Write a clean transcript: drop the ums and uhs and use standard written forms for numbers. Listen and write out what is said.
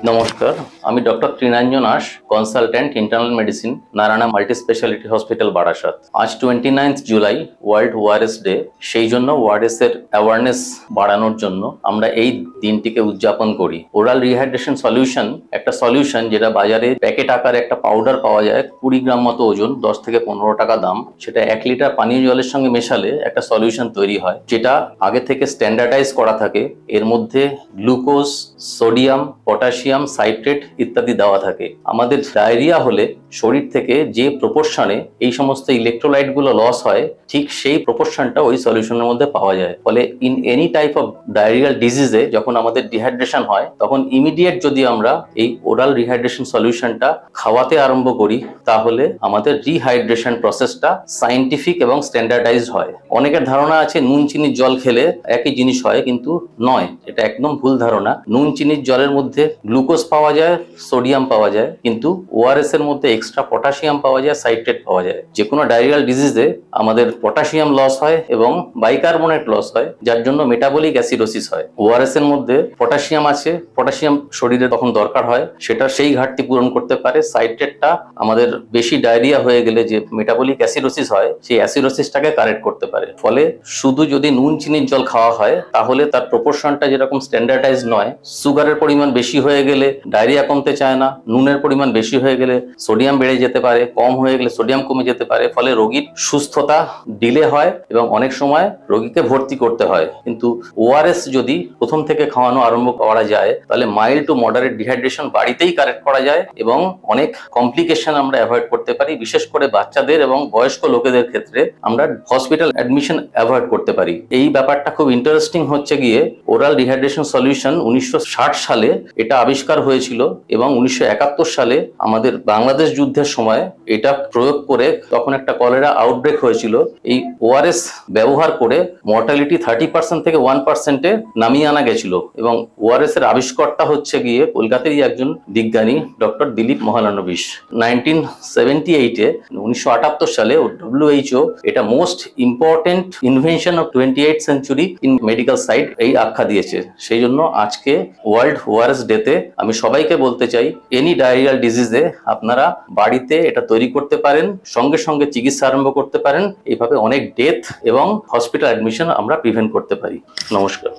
নমস্কার, আমি ডক্টর ত্রিনাঞ্জন আশ, consultant internal medicine, Narayana multi speciality hospital, Barasat. আজ 29 জুলাই ওয়ার্ল্ড ওআরএস ডে। সেই জন্য ওআরএস এর অ্যাওয়ারনেস বাড়ানোর জন্য আমরা এই দিনটিকে উদযাপন করি। ওরাল রিহাইড্রেশন সলিউশন একটা সলিউশন যেটা বাজারে প্যাকেট আকারে একটা পাউডার পাওয়া যায়, 20 গ্রাম মতো ওজন, 10 থেকে 15 টাকা দাম। সেটা 1 লিটার পানীয় জলের সঙ্গে মেশালে একটা সলিউশন তৈরি হয়, যেটা আগে থেকে স্ট্যান্ডার্ডাইজ করা থাকে। এর মধ্যে গ্লুকোজ, সোডিয়াম, পটাশিয়াম, সাইট্রেট ইত্যাদি দেওয়া থাকে। আমাদের ডায়রিয়া হলে শরীর থেকে যে প্রপোর্শনে এই সমস্ত ইলেকট্রোলাইট গুলো লস হয়, ঠিক সেই প্রপোর্শনটা ওই সলিউশনের মধ্যে পাওয়া যায়। ফলে in any type of diarrhoeal ডিজিজে যখন আমাদের ডিহাইড্রেশন হয়, তখন ইমিডিয়েট যদি আমরা এই ওরাল রিহাইড্রেশন সলিউশনটা খাওয়াতে আরম্ভ করি, তাহলে আমাদের রিহাইড্রেশন প্রসেসটা সায়েন্টিফিক এবং স্ট্যান্ডার্ডাইজড হয়। অনেকের ধারণা আছে নুন চিনির জল খেলে একই জিনিস হয়, কিন্তু নয়, এটা একদম ভুল ধারণা। নুন চিনির জলের মধ্যে গ্লুকোজ পাওয়া যায়, সোডিয়াম পাওয়া যায়, কিন্তু ওআরএস এর মধ্যে এক্সট্রা পটাশিয়াম পাওয়া যায়, সাইট্রেট পাওয়া যায়। যে কোনো ডায়রিয়াল ডিজিজে আমাদের পটাশিয়াম লস হয় এবং বাইকার্বনেট লস হয়, যার জন্য মেটাবলিক অ্যাসিডোসিস হয়। ওআরএস এর মধ্যে পটাশিয়াম আছে, পটাশিয়াম শরীরে তখন দরকার হয়, সেটা সেই ঘাটতি পূরণ করতে পারে। সাইট্রেটটা আমাদের বেশি ডায়রিয়া হয়ে গেলে যে মেটাবলিক অ্যাসিডোসিস হয়, সেই অ্যাসিডোসিসটাকে কারেক্ট করতে পারে। ফলে শুধু যদি নুন চিনির জল খাওয়া হয়, তাহলে তার প্রপোর্শনটা যেরকম স্ট্যান্ডার্ডাইজ নয়। সুগারের পরিমাণ বেশি হয়ে গেলে ডায়রিয়া কমতে চায় না, নুনের পরিমাণ বেশি হয়ে গেলে সোডিয়াম বেড়ে যেতে পারে, কম হয়ে গেলে সোডিয়াম কমে যেতে পারে। ফলে রোগীর সুস্থতা ডিলে হয় এবং অনেক সময় রোগীকে ভর্তি করতে হয়। কিন্তু ওআরএস যদি প্রথম থেকে খাওয়ানো আরম্ভ করা যায়, তাহলে মাইল্ড টু মডারেট ডিহাইড্রেশন বাড়িতেই কারেক্ট করা যায় এবং অনেক কমপ্লিকেশন আমরা অ্যাভয়েড করতে পারি। বিশেষ করে বাচ্চাদের এবং বয়স্ক লোকেদের ক্ষেত্রে আমরা হসপিটাল অ্যাডমিশন অ্যাভয়েড করতে পারি। এই ব্যাপারটা খুব ইন্টারেস্টিং হচ্ছে গিয়ে, ওরাল রিহাইড্রেশন সলিউশন 1960 সালে এটা আবিষ্কার হয়েছিল এবং 1971 সালে আমাদের বাংলাদেশ যুদ্ধের সময় এটা প্রয়োগ করে তখন একটা কলেরা আউটব্রেক হয়েছিল। এই ওআরএস ব্যবহার করে মর্টালিটি 30% থেকে 1%-এ নামিয়ে আনা গেছিল এবং ওআরএস এর আবিষ্কারটা হচ্ছে গিয়ে কলকাতারই একজন বিজ্ঞানী, ডক্টর দিলীপ মহালানবিশ। 1978-এ 1978 সালে WHO এটা most important invention of 28th century in medical side এই আখ্যা দিয়েছে। সেই জন্য আজকে ওয়ার্ল্ড ওআরএস ডেতে আমি সবাইকে বলতে চাই, এনি ডায়রিয়াল ডিজিজে আপনারা বাড়িতে এটা তৈরি করতে পারেন, সঙ্গে সঙ্গে চিকিৎসা আরম্ভ করতে পারেন। এইভাবে অনেক ডেথ এবং হসপিটাল অ্যাডমিশন আমরা প্রিভেন্ট করতে পারি। নমস্কার।